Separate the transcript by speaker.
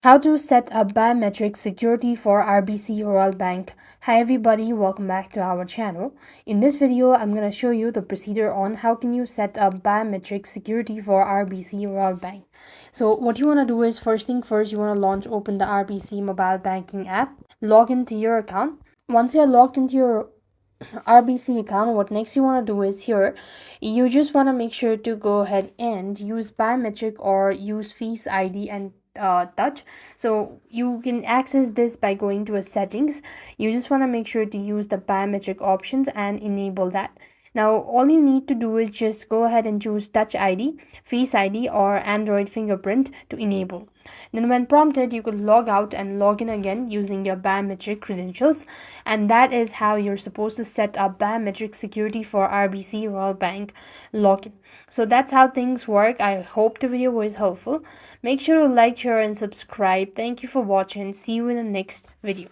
Speaker 1: How to set up biometric security for RBC Royal Bank. Hi everybody, welcome back to our channel. In this video, I'm going to show you the procedure on how can you set up biometric security for RBC Royal Bank. So what you want to do is first thing first, you want to open the RBC mobile banking app, log into your account. Once you're logged into your RBC account, what next you want to do is here, you just want to make sure to go ahead and use biometric or use Face ID and touch. So you can access this by going to a settings. You just want to make sure to use the biometric options and enable that. Now all you need to do is just go ahead and choose touch ID, Face ID or Android fingerprint to enable. Then when prompted, you could log out and log in again using your biometric credentials, and that is how you're supposed to set up biometric security for RBC Royal Bank login. So that's how things work. I hope the video was helpful. Make sure to like, share and subscribe. Thank you for watching. See you in the next video.